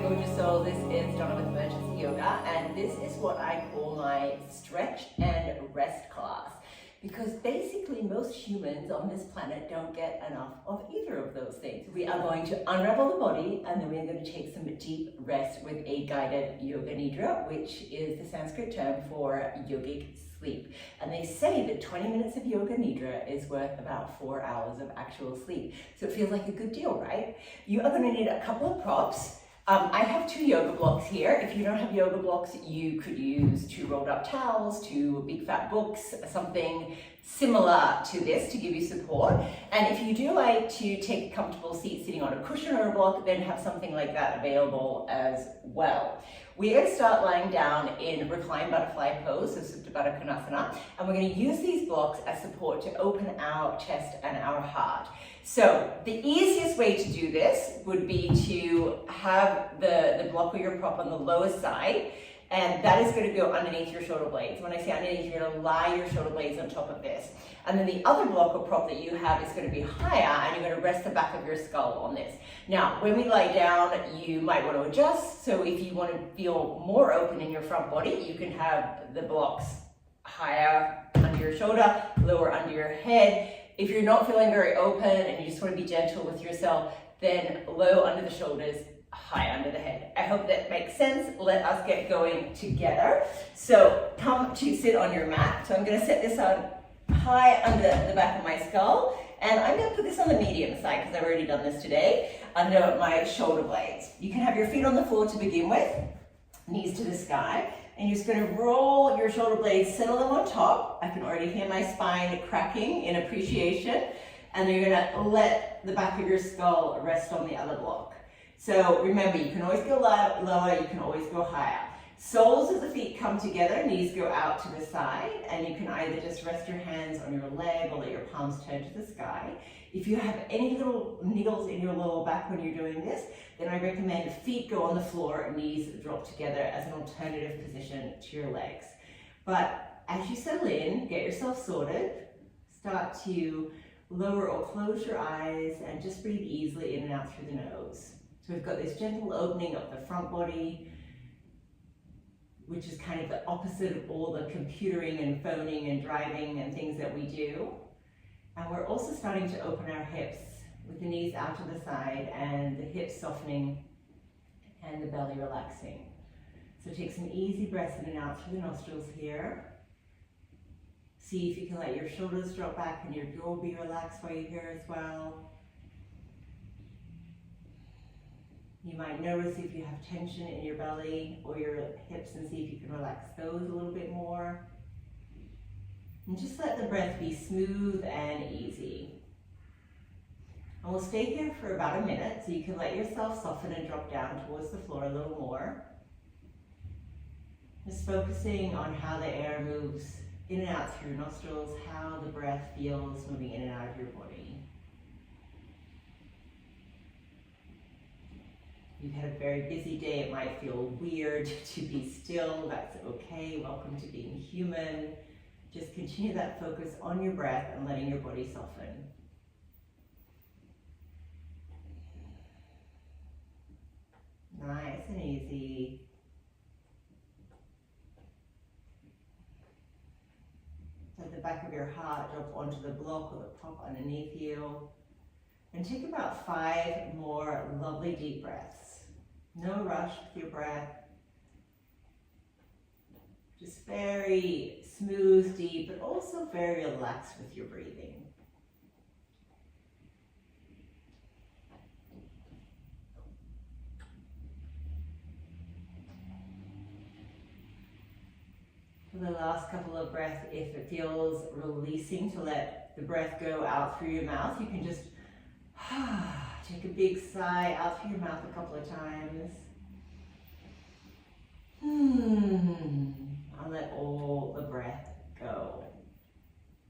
gorgeous soul. This is Donna with Emergency Yoga, and this is what I call my stretch and rest class, because basically most humans on this planet don't get enough of either of those things. We are going to unravel the body, and then we're going to take some deep rest with a guided yoga nidra, which is the Sanskrit term for yogic sleep. And they say that 20 minutes of yoga nidra is worth about 4 hours of actual sleep. So it feels like a good deal, right? You are going to need a couple of props. I have 2 yoga blocks here. If you don't have yoga blocks, you could use 2 rolled up towels, 2 big fat books, something similar to this to give you support. And if you do like to take a comfortable seat sitting on a cushion or a block, then have something like that available as well. We're going to start lying down in reclined butterfly pose, so Supta Baddha Konasana, and we're going to use these blocks as support to open our chest and our heart. So the easiest way to do this would be to have the block or your prop on the lowest side, and that is going to go underneath your shoulder blades. When I say underneath, you're going to lie your shoulder blades on top of this. And then the other block or prop that you have is going to be higher, and you're going to rest the back of your skull on this. Now, when we lie down, you might want to adjust. So if you want to feel more open in your front body, you can have the blocks higher under your shoulder, lower under your head. If you're not feeling very open and you just want to be gentle with yourself, then low under the shoulders, high under the head. I hope that makes sense. Let us get going together. So come to sit on your mat. So I'm going to set this on high under the back of my skull, and I'm going to put this on the medium side because I've already done this today, under my shoulder blades. You can have your feet on the floor to begin with, knees to the sky, and you're just going to roll your shoulder blades, settle them on top. I can already hear my spine cracking in appreciation, and then you're going to let the back of your skull rest on the other block. So remember, you can always go lower, you can always go higher. Soles of the feet come together, knees go out to the side, and you can either just rest your hands on your leg or let your palms turn to the sky. If you have any little niggles in your lower back when you're doing this, then I recommend feet go on the floor, knees drop together as an alternative position to your legs. But as you settle in, get yourself sorted, start to lower or close your eyes and just breathe easily in and out through the nose. So we've got this gentle opening of the front body, which is kind of the opposite of all the computering and phoning and driving and things that we do. And we're also starting to open our hips with the knees out to the side and the hips softening and the belly relaxing. So take some easy breaths in and out through the nostrils here. See if you can let your shoulders drop back and your jaw be relaxed while you're here as well. You might notice if you have tension in your belly or your hips and see if you can relax those a little bit more. And just let the breath be smooth and easy. And we'll stay here for about a minute, so you can let yourself soften and drop down towards the floor a little more. Just focusing on how the air moves in and out through your nostrils, how the breath feels moving in and out of your body. You've had a very busy day, it might feel weird to be still, that's okay, welcome to being human. Just continue that focus on your breath and letting your body soften. Nice and easy. Let the back of your heart drop onto the block or the prop underneath you. And take about 5 more lovely deep breaths. No rush with your breath. Just very smooth, deep, but also very relaxed with your breathing. For the last couple of breaths, if it feels releasing to let the breath go out through your mouth, you can just take a big sigh out through your mouth a couple of times. And let all the breath go.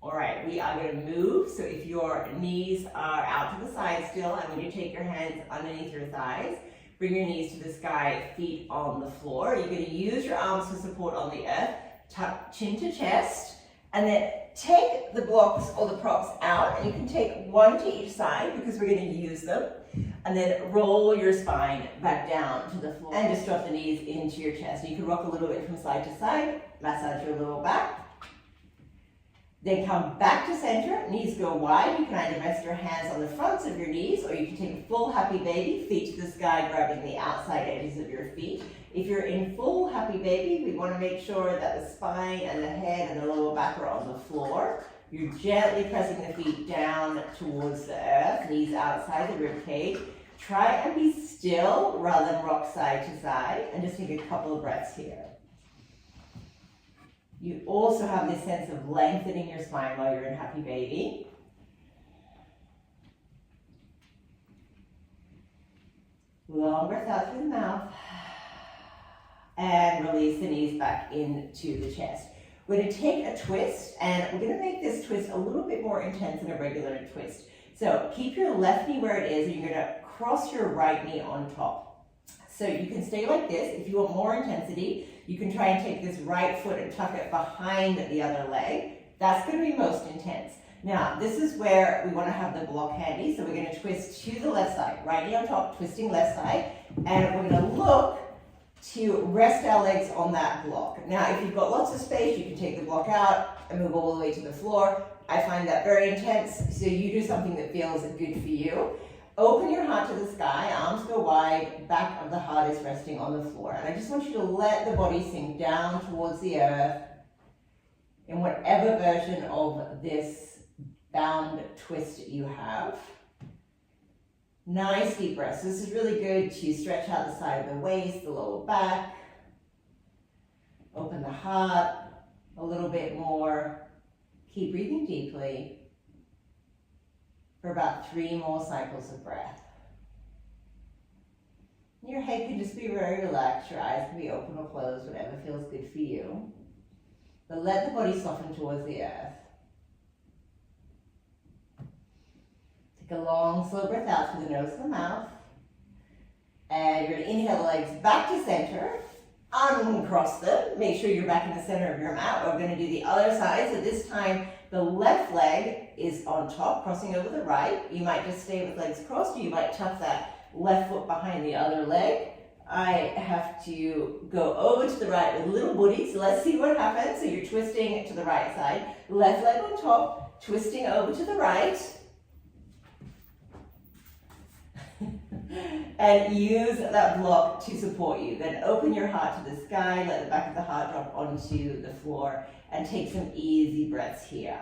All right, we are going to move. So if your knees are out to the side still, I want you to take your hands underneath your thighs. Bring your knees to the sky, feet on the floor. You're going to use your arms for support on the earth. Tuck chin to chest. And then take the blocks or the props out. And you can take one to each side because we're going to use them. And then roll your spine back down to the floor and just drop the knees into your chest. You can rock a little bit from side to side, massage your lower back. Then come back to center, knees go wide. You can either rest your hands on the fronts of your knees, or you can take a full happy baby, feet to the sky, grabbing the outside edges of your feet. If you're in full happy baby, we want to make sure that the spine and the head and the lower back are on the floor. You're gently pressing the feet down towards the earth, knees outside the rib cage. Try and be still rather than rock side to side, and just take a couple of breaths here. You also have this sense of lengthening your spine while you're in happy baby. Long breath out through the mouth. And release the knees back into the chest. We're going to take a twist, and we're going to make this twist a little bit more intense than a regular twist. So keep your left knee where it is, and you're going to cross your right knee on top. So you can stay like this. If you want more intensity, you can try and take this right foot and tuck it behind the other leg. That's going to be most intense. Now, this is where we want to have the block handy. So we're going to twist to the left side. Right knee on top, twisting left side. And we're going to look to rest our legs on that block. Now, if you've got lots of space, you can take the block out and move all the way to the floor. I find that very intense, so you do something that feels good for you. Open your heart to the sky, arms go wide, back of the heart is resting on the floor. And I just want you to let the body sink down towards the earth in whatever version of this bound twist you have. Nice deep breaths. This is really good to stretch out the side of the waist, the lower back. Open the heart a little bit more. Keep breathing deeply for about 3 more cycles of breath. Your head can just be very relaxed. Your eyes can be open or closed, whatever feels good for you. But let the body soften towards the earth. Take a long, slow breath out through the nose and the mouth. And you're going to inhale the legs back to center. Uncross them. Make sure you're back in the center of your mat. We're going to do the other side. So this time, the left leg is on top, crossing over the right. You might just stay with legs crossed, or you might tuck that left foot behind the other leg. I have to go over to the right with little booty, so let's see what happens. So you're twisting to the right side. Left leg on top, twisting over to the right. And use that block to support you. Then open your heart to the sky, let the back of the heart drop onto the floor, and take some easy breaths here.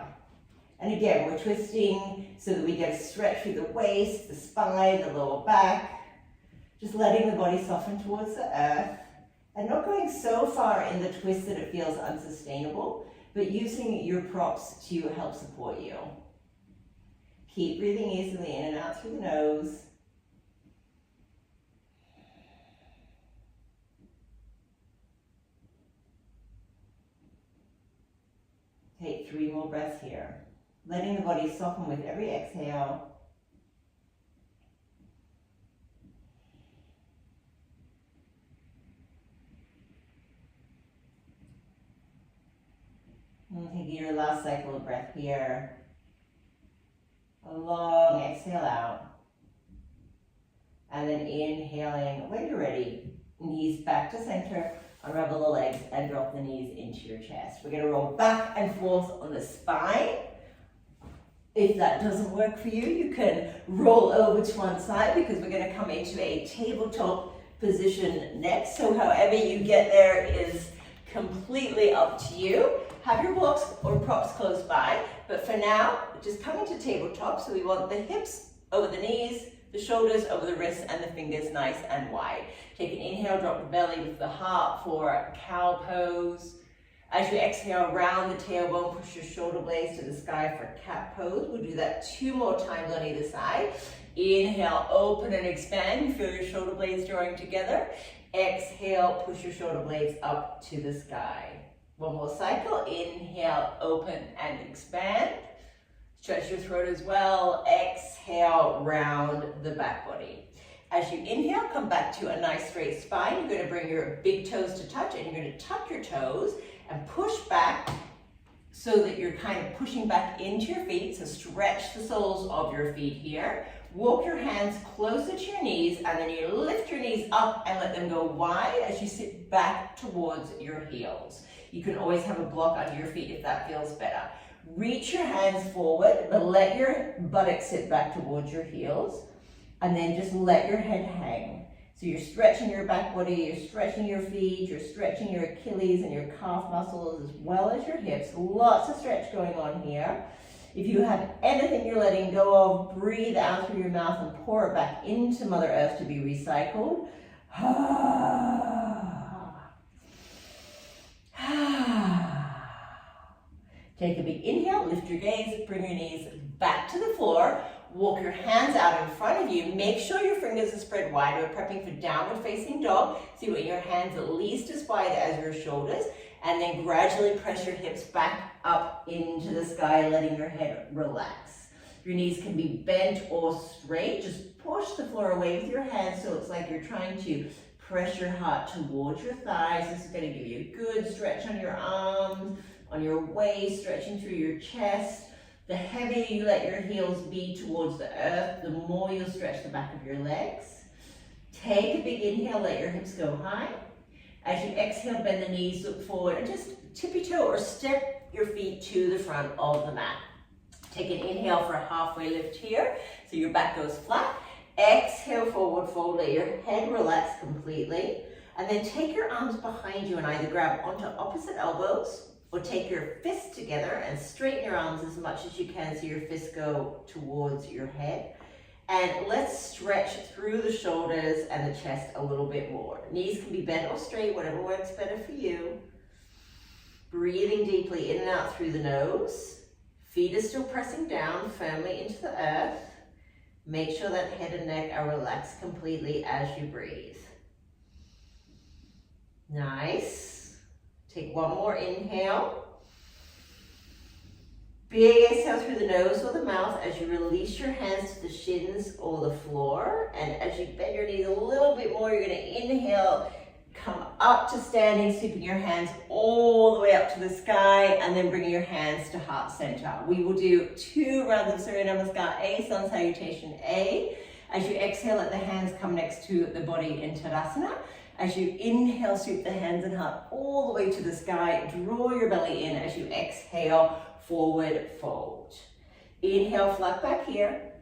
And again, we're twisting so that we get a stretch through the waist, the spine, the lower back. Just letting the body soften towards the earth, and not going so far in the twist that it feels unsustainable, but using your props to help support you. Keep breathing easily in and out through the nose. Take 3 more breaths here. Letting the body soften with every exhale. And taking your last cycle of breath here. A long exhale out. And then inhaling when you're ready. Knees back to center. Unravel the legs and drop the knees into your chest. We're going to roll back and forth on the spine. If that doesn't work for you, you can roll over to one side, because we're going to come into a tabletop position next. So however you get there is completely up to you. Have your blocks or props close by, but for now, just come into tabletop. So we want the hips over the knees, the shoulders over the wrists, and the fingers nice and wide. Take an inhale, drop the belly with the heart for cow pose. As you exhale, round the tailbone, push your shoulder blades to the sky for cat pose. We'll do that 2 more times on either side. Inhale, open and expand. Feel your shoulder blades drawing together. Exhale, push your shoulder blades up to the sky. 1 more cycle. Inhale, open and expand. Stretch your throat as well. Exhale, round the back body. As you inhale, come back to a nice straight spine. You're going to bring your big toes to touch, and you're going to tuck your toes and push back so that you're kind of pushing back into your feet. So stretch the soles of your feet here. Walk your hands closer to your knees, and then you lift your knees up and let them go wide as you sit back towards your heels. You can always have a block under your feet if that feels better. Reach your hands forward, but let your buttocks sit back towards your heels, and then just let your head hang. So you're stretching your back body, you're stretching your feet, you're stretching your Achilles and your calf muscles as well as your hips. Lots of stretch going on here. If you have anything you're letting go of, breathe out through your mouth and pour it back into Mother Earth to be recycled. Take a big inhale, lift your gaze, bring your knees back to the floor. Walk your hands out in front of you. Make sure your fingers are spread wide. We're prepping for downward facing dog. So you want your hands at least as wide as your shoulders. And then gradually press your hips back up into the sky, letting your head relax. Your knees can be bent or straight. Just push the floor away with your hands so it's like you're trying to press your heart towards your thighs. This is going to give you a good stretch on your arms, on your waist, stretching through your chest. The heavier you let your heels be towards the earth, the more you'll stretch the back of your legs. Take a big inhale, let your hips go high. As you exhale, bend the knees, look forward, and just tippy-toe or step your feet to the front of the mat. Take an inhale for a halfway lift here, so your back goes flat. Exhale, forward fold, let your head relax completely. And then take your arms behind you and either grab onto opposite elbows or take your fists together and straighten your arms as much as you can so your fists go towards your head. And let's stretch through the shoulders and the chest a little bit more. Knees can be bent or straight, whatever works better for you. Breathing deeply in and out through the nose. Feet are still pressing down firmly into the earth. Make sure that head and neck are relaxed completely as you breathe. Nice. Take one more inhale. Big exhale through the nose or the mouth as you release your hands to the shins or the floor. And as you bend your knees a little bit more, you're going to inhale, come up to standing, sweeping your hands all the way up to the sky, and then bringing your hands to heart center. We will do 2 rounds of Surya Namaskar A, Sun Salutation A. As you exhale, let the hands come next to the body in Tadasana. As you inhale, sweep the hands and heart all the way to the sky. Draw your belly in as you exhale, forward fold. Inhale, flat back here.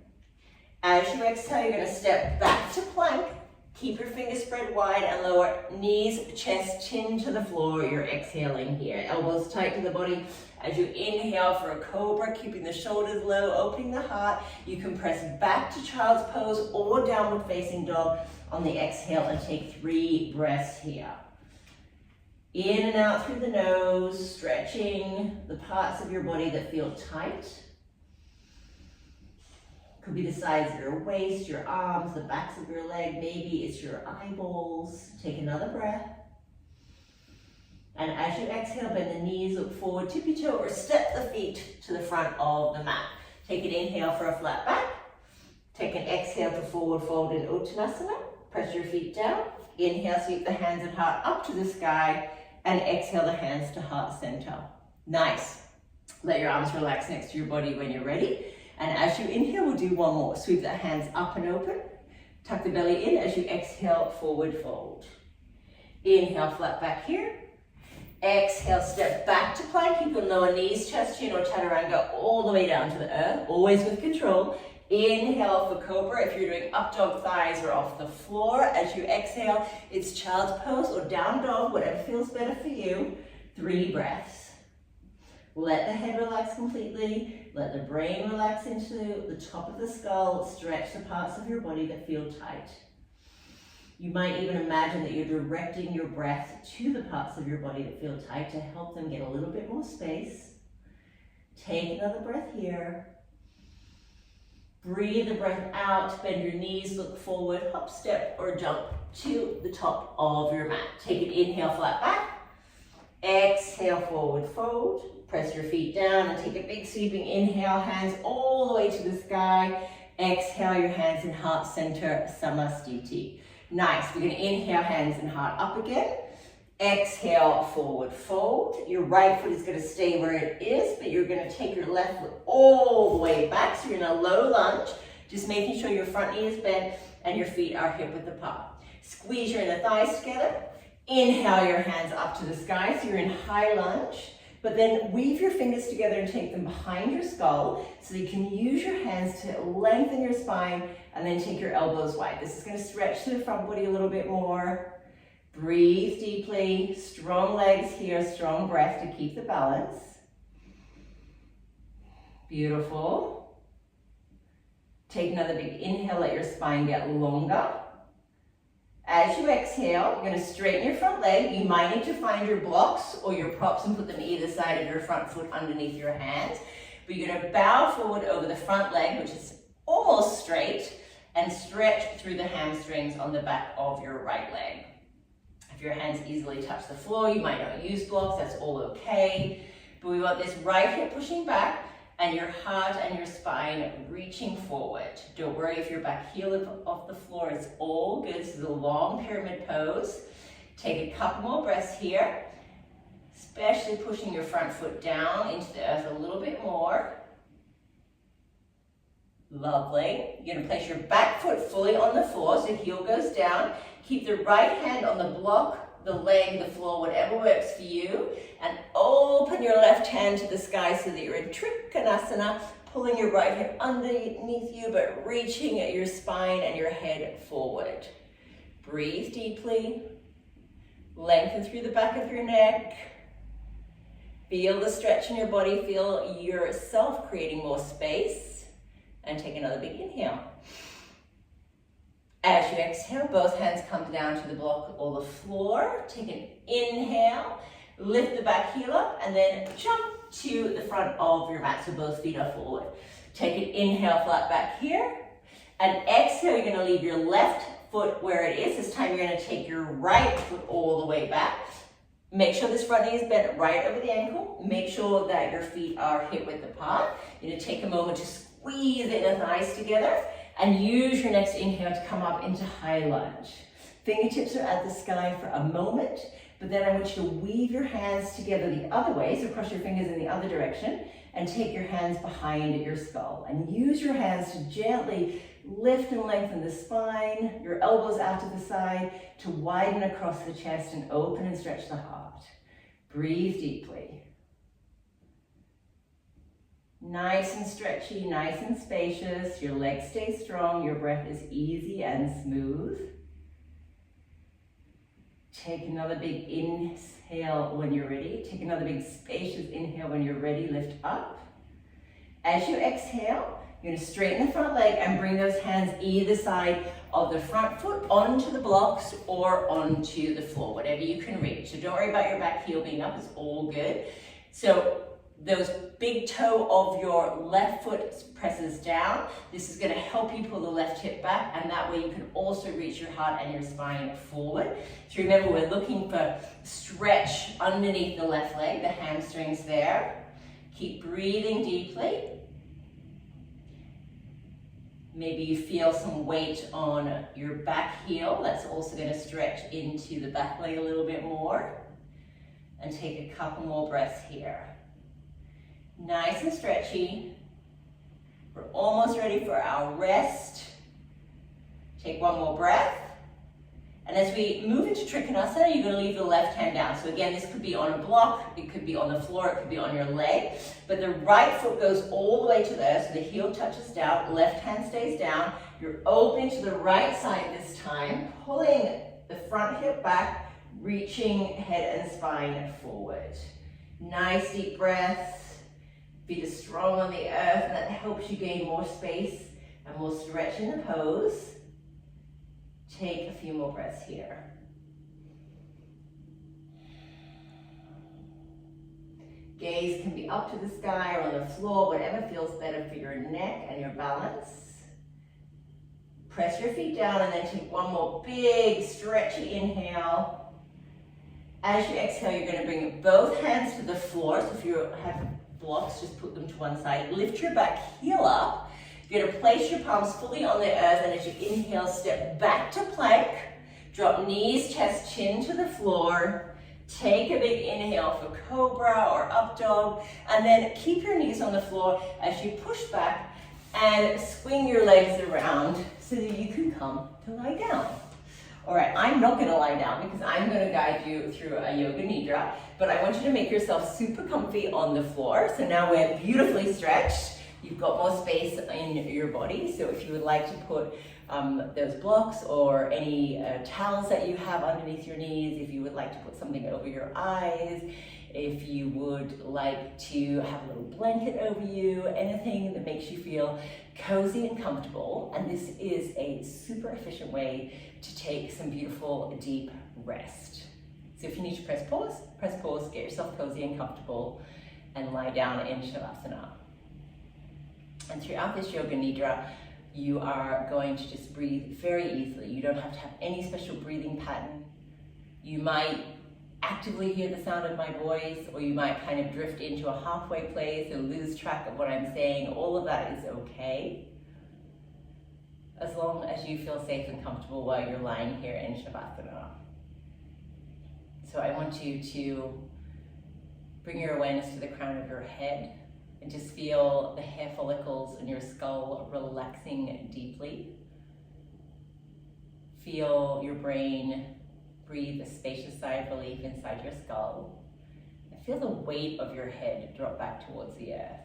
As you exhale, you're going to step back to plank. Keep your fingers spread wide and lower knees, chest, chin to the floor. You're exhaling here. Elbows tight to the body. As you inhale for a cobra, keeping the shoulders low, opening the heart. You can press back to child's pose or downward facing dog on the exhale and take 3 breaths here. In and out through the nose, stretching the parts of your body that feel tight. Could be the sides of your waist, your arms, the backs of your leg. Maybe it's your eyeballs. Take another breath. And as you exhale, bend the knees, look forward, tippy-toe, or step the feet to the front of the mat. Take an inhale for a flat back. Take an exhale to forward fold in Uttanasana. Press your feet down. Inhale, sweep the hands and heart up to the sky. And exhale the hands to heart center. Nice. Let your arms relax next to your body when you're ready. And as you inhale, we'll do 1 more. Sweep the hands up and open. Tuck the belly in as you exhale, forward fold. Inhale, flat back here. Exhale, step back to plank. You can lower knees, chest, chin, or chaturanga all the way down to the earth, always with control. Inhale for cobra. If you're doing up dog, thighs are off the floor. As you exhale, it's child's pose or down dog, whatever feels better for you. 3 breaths. Let the head relax completely. Let the brain relax into the top of the skull. Stretch the parts of your body that feel tight. You might even imagine that you're directing your breath to the parts of your body that feel tight to help them get a little bit more space. Take another breath here. Breathe the breath out, bend your knees, look forward, hop, step, or jump to the top of your mat. Take an inhale, flat back. Exhale, forward fold. Press your feet down and take a big sweeping inhale, hands all the way to the sky. Exhale, your hands in heart center, Samastiti. Nice. We're going to inhale, hands and heart up again. Exhale, forward fold. Your right foot is going to stay where it is, but you're going to take your left foot all the way back. So you're in a low lunge. Just making sure your front knee is bent and your feet are hip width apart. Squeeze your inner thighs together. Inhale your hands up to the sky, so you're in high lunge. But then weave your fingers together and take them behind your skull so that you can use your hands to lengthen your spine and then take your elbows wide. This is going to stretch the front body a little bit more. Breathe deeply. Strong legs here, strong breath to keep the balance. Beautiful. Take another big inhale, let your spine get longer. As you exhale, you're going to straighten your front leg. You might need to find your blocks or your props and put them either side of your front foot underneath your hands. But you're going to bow forward over the front leg, which is almost straight, and stretch through the hamstrings on the back of your right leg. If your hands easily touch the floor, you might not use blocks, that's all okay. But we want this right hip pushing back and your heart and your spine reaching forward. Don't worry if your back heel is off the floor, it's all good. This is a long pyramid pose. Take a couple more breaths here, especially pushing your front foot down into the earth a little bit more. Lovely. You're going to place your back foot fully on the floor, so heel goes down. Keep the right hand on the block, the leg, the floor, whatever works for you. And open your left hand to the sky so that you're in Trikonasana, pulling your right hip underneath you, but reaching at your spine and your head forward. Breathe deeply. Lengthen through the back of your neck. Feel the stretch in your body. Feel yourself creating more space. And take another big inhale. As you exhale, both hands come down to the block or the floor. Take an inhale, lift the back heel up, and then jump to the front of your mat, so both feet are forward. Take an inhale, flat back here, and exhale, you're gonna leave your left foot where it is. This time you're gonna take your right foot all the way back. Make sure this front knee is bent right over the ankle. Make sure that your feet are hip width apart. You're gonna take a moment to squeeze the inner thighs together and use your next inhale to come up into high lunge. Fingertips are at the sky for a moment, but then I want you to weave your hands together the other way, so cross your fingers in the other direction, and take your hands behind your skull. And use your hands to gently lift and lengthen the spine, your elbows out to the side, to widen across the chest and open and stretch the heart. Breathe deeply. Nice and stretchy, nice and spacious. Your legs stay strong, your breath is easy and smooth. Take another big inhale when you're ready. Take another big spacious inhale when you're ready. Lift up. As you exhale, you're going to straighten the front leg and bring those hands either side of the front foot onto the blocks or onto the floor, whatever you can reach. So don't worry about your back heel being up, it's all good. So those big toe of your left foot presses down. This is going to help you pull the left hip back, and that way you can also reach your heart and your spine forward. So remember, we're looking for stretch underneath the left leg, the hamstrings there. Keep breathing deeply. Maybe you feel some weight on your back heel. That's also going to stretch into the back leg a little bit more. And take a couple more breaths here. Nice and stretchy. We're almost ready for our rest. Take one more breath. And as we move into Trikonasana, you're going to leave the left hand down. So again, this could be on a block, it could be on the floor, it could be on your leg. But the right foot goes all the way to the earth, so the heel touches down, left hand stays down. You're opening to the right side this time, pulling the front hip back, reaching head and spine forward. Nice deep breaths. Feet are strong on the earth, and that helps you gain more space and more stretch in the pose. Take a few more breaths here. Gaze can be up to the sky or on the floor, whatever feels better for your neck and your balance. Press your feet down and then take one more big stretchy inhale. As you exhale, you're going to bring both hands to the floor. So if you have blocks, just put them to one side. Lift your back heel up. You're going to place your palms fully on the earth, and as you inhale, step back to plank. Drop knees, chest, chin to the floor. Take a big inhale for cobra or up dog, and then keep your knees on the floor as you push back And swing your legs around so that you can come to lie down. All right, I'm not gonna lie down because I'm gonna guide you through a yoga nidra, but I want you to make yourself super comfy on the floor. So now we're beautifully stretched. You've got more space in your body. So if you would like to put those blocks or any towels that you have underneath your knees, if you would like to put something over your eyes, if you would like to have a little blanket over you, anything that makes you feel cozy and comfortable. And this is a super efficient way to take some beautiful deep rest. So if you need to press pause, get yourself cozy and comfortable and lie down in Shavasana. And throughout this yoga nidra, you are going to just breathe very easily. You don't have to have any special breathing pattern. You might actively hear the sound of my voice, or you might kind of drift into a halfway place and lose track of what I'm saying. All of that is okay, as long as you feel safe and comfortable while you're lying here in Shavasana. So I want you to bring your awareness to the crown of your head and just feel the hair follicles in your skull relaxing deeply. Feel your brain breathe a spacious sigh of relief inside your skull. And feel the weight of your head drop back towards the earth.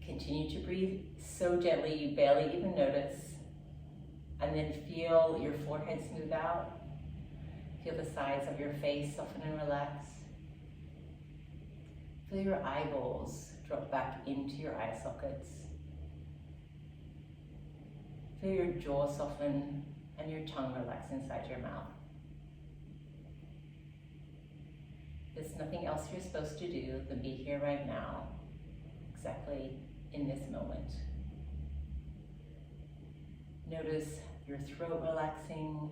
Continue to breathe so gently you barely even notice. And then feel your forehead smooth out. Feel the sides of your face soften and relax. Feel your eyeballs drop back into your eye sockets. Feel your jaw soften and your tongue relax inside your mouth. There's nothing else you're supposed to do than be here right now, exactly in this moment. Notice your throat relaxing,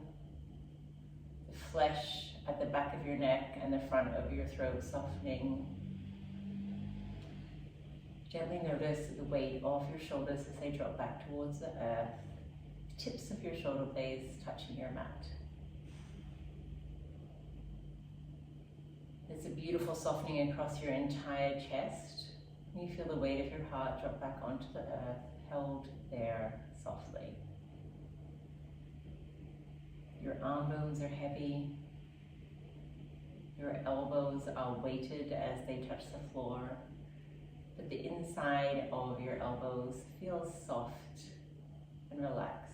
the flesh at the back of your neck and the front of your throat softening. Gently notice the weight off your shoulders as they drop back towards the earth. Tips of your shoulder blades touching your mat. There's a beautiful softening across your entire chest. You feel the weight of your heart drop back onto the earth, held there softly. Your arm bones are heavy. Your elbows are weighted as they touch the floor, but the inside of your elbows feels soft and relaxed.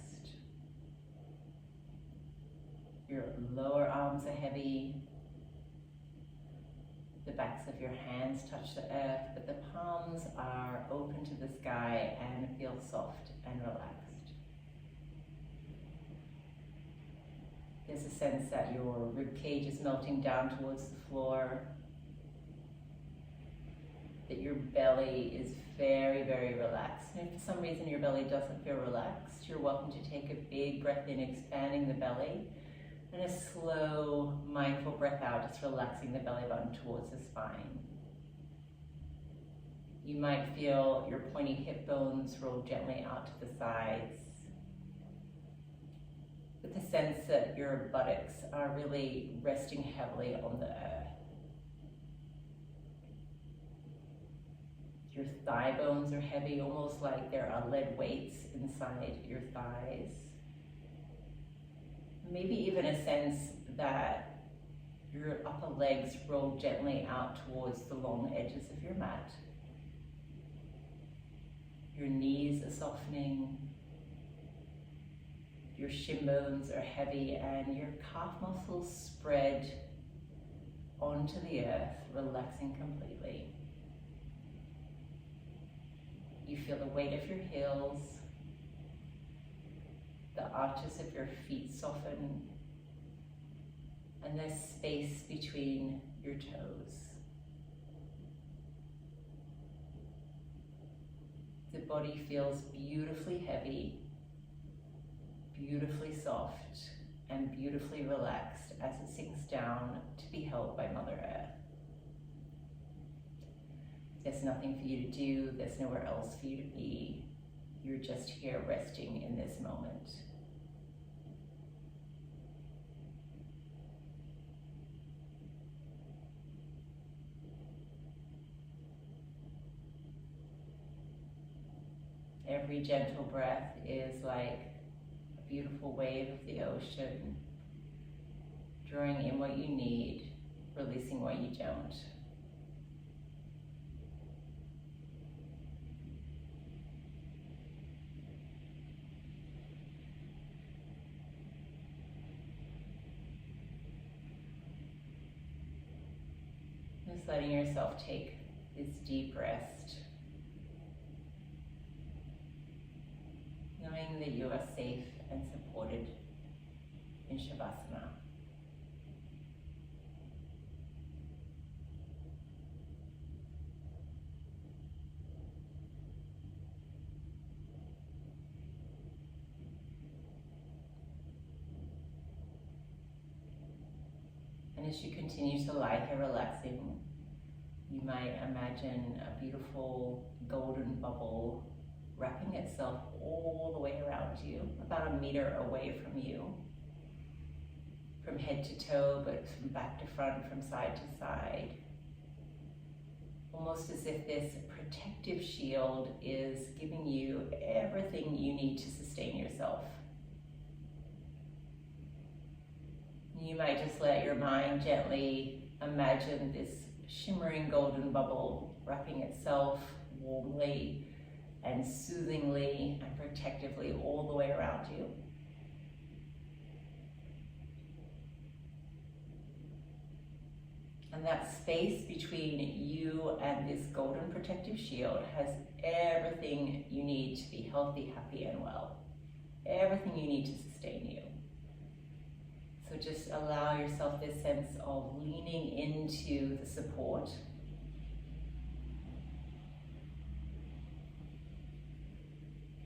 Your lower arms are heavy. The backs of your hands touch the earth, but the palms are open to the sky and feel soft and relaxed. There's a sense that your rib cage is melting down towards the floor, that your belly is very, very relaxed. And if for some reason your belly doesn't feel relaxed, you're welcome to take a big breath in, expanding the belly, and a slow, mindful breath out, just relaxing the belly button towards the spine. You might feel your pointy hip bones roll gently out to the sides, with the sense that your buttocks are really resting heavily on the earth. Your thigh bones are heavy, almost like there are lead weights inside your thighs. Maybe even a sense that your upper legs roll gently out towards the long edges of your mat. Your knees are softening. Your shin bones are heavy and your calf muscles spread onto the earth, relaxing completely. You feel the weight of your heels, the arches of your feet soften, and there's space between your toes. The body feels beautifully heavy, beautifully soft, and beautifully relaxed as it sinks down to be held by Mother Earth. There's nothing for you to do, there's nowhere else for you to be. You're just here resting in this moment. Every gentle breath is like a beautiful wave of the ocean, drawing in what you need, releasing what you don't. Just letting yourself take this deep rest, knowing that you are safe and supported in Shavasana. And as you continue to lie here relaxing, you might imagine a beautiful golden bubble wrapping itself all the way around you, about 1 meter away from you, from head to toe, but from back to front, from side to side. Almost as if this protective shield is giving you everything you need to sustain yourself. You might just let your mind gently imagine this shimmering golden bubble wrapping itself warmly and soothingly and protectively all the way around you. And that space between you and this golden protective shield has everything you need to be healthy, happy, and well. Everything you need to sustain you. So just allow yourself this sense of leaning into the support.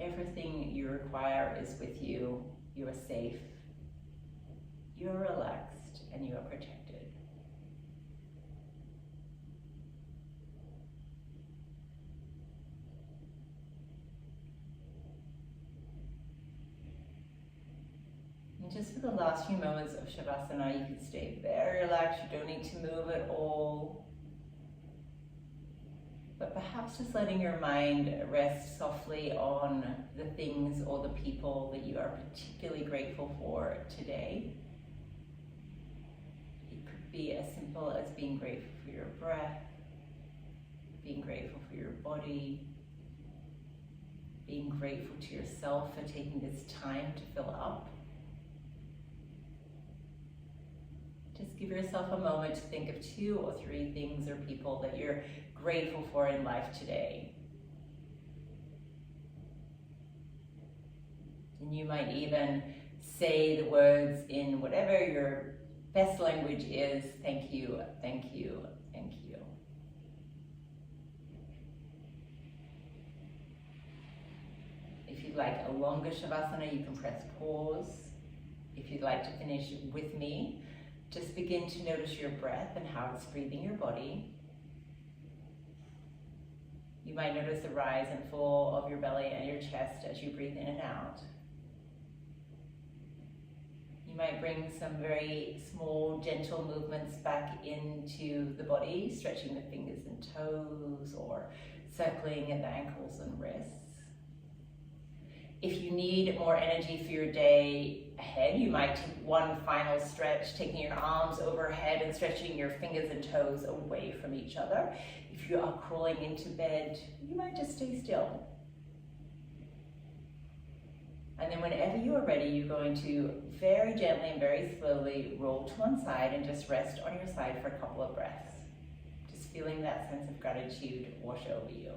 Everything you require is with you. You are safe, you are relaxed, and you are protected. And just for the last few moments of Shavasana, you can stay very relaxed. You don't need to move at all. But perhaps just letting your mind rest softly on the things or the people that you are particularly grateful for today. It could be as simple as being grateful for your breath, being grateful for your body, being grateful to yourself for taking this time to fill up. Just give yourself a moment to think of 2 or 3 things or people that you're grateful for in life today. And you might even say the words in whatever your best language is: thank you, thank you, thank you. If you'd like a longer Shavasana, you can press pause. If you'd like to finish with me, just begin to notice your breath and how it's breathing your body. You might notice the rise and fall of your belly and your chest as you breathe in and out. You might bring some very small, gentle movements back into the body, stretching the fingers and toes or circling at the ankles and wrists. If you need more energy for your day ahead, you might take one final stretch, taking your arms overhead and stretching your fingers and toes away from each other. If you are crawling into bed, you might just stay still. And then whenever you are ready, you're going to very gently and very slowly roll to one side and just rest on your side for a couple of breaths. Just feeling that sense of gratitude wash over you.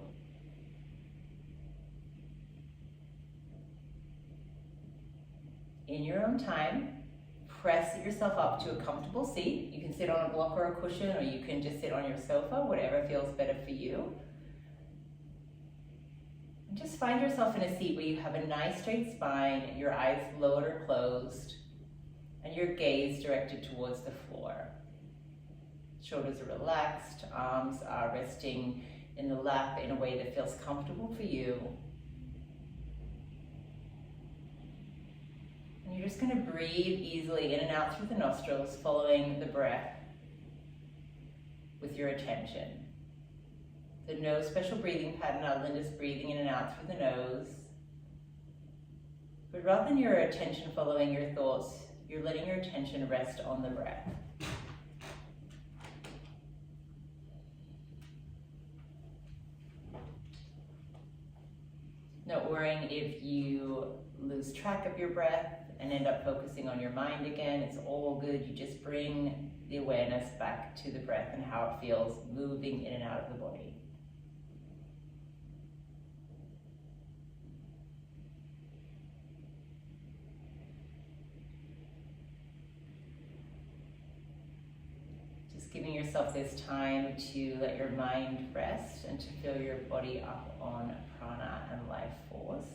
In your own time, press yourself up to a comfortable seat. You can sit on a block or a cushion, or you can just sit on your sofa, whatever feels better for you. And just find yourself in a seat where you have a nice straight spine, your eyes lowered or closed, and your gaze directed towards the floor. Shoulders are relaxed, arms are resting in the lap in a way that feels comfortable for you. And you're just going to breathe easily in and out through the nostrils, following the breath with your attention. So no special breathing pattern other than just breathing in and out through the nose. But rather than your attention following your thoughts, you're letting your attention rest on the breath. Not worrying if you lose track of your breath and end up focusing on your mind again. It's all good. You just bring the awareness back to the breath and how it feels moving in and out of the body. Just giving yourself this time to let your mind rest and to fill your body up on prana and life force.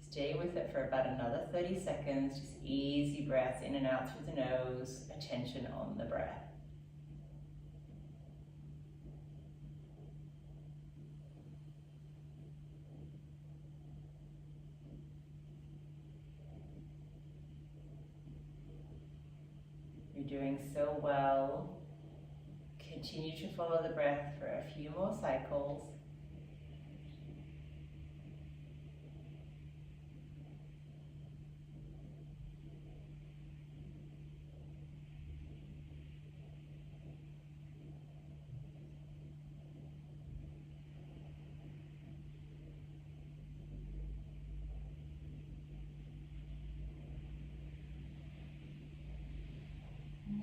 Stay with it for about another 30 seconds, just easy breaths in and out through the nose, attention on the breath. You're doing so well. Continue to follow the breath for a few more cycles.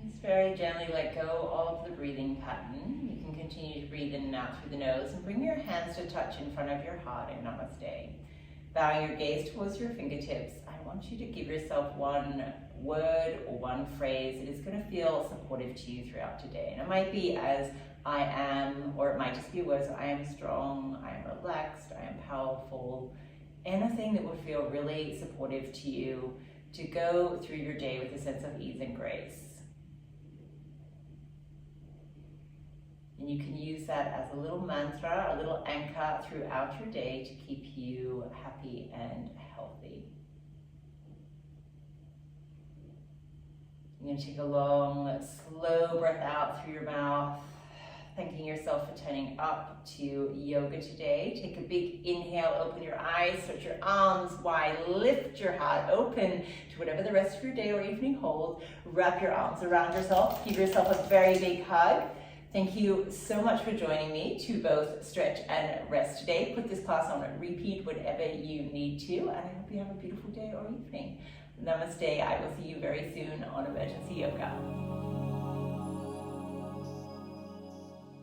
Just very gently let go of the breathing pattern. You can continue to breathe in and out through the nose and bring your hands to touch in front of your heart in Namaste. Bowing your gaze towards your fingertips, I want you to give yourself one word or one phrase that is going to feel supportive to you throughout today. And it might be as I am, or it might just be words, I am strong, I am relaxed, I am powerful. Anything that would feel really supportive to you to go through your day with a sense of ease and grace. And you can use that as a little mantra, a little anchor throughout your day to keep you happy and healthy. You're going to take a long, slow breath out through your mouth, thanking yourself for turning up to yoga today. Take a big inhale, open your eyes, stretch your arms wide, lift your heart open to whatever the rest of your day or evening holds. Wrap your arms around yourself, give yourself a very big hug. Thank you so much for joining me to both stretch and rest today. Put this class on repeat whenever you need to, and I hope you have a beautiful day or evening. Namaste. I will see you very soon on Emergency Yoga.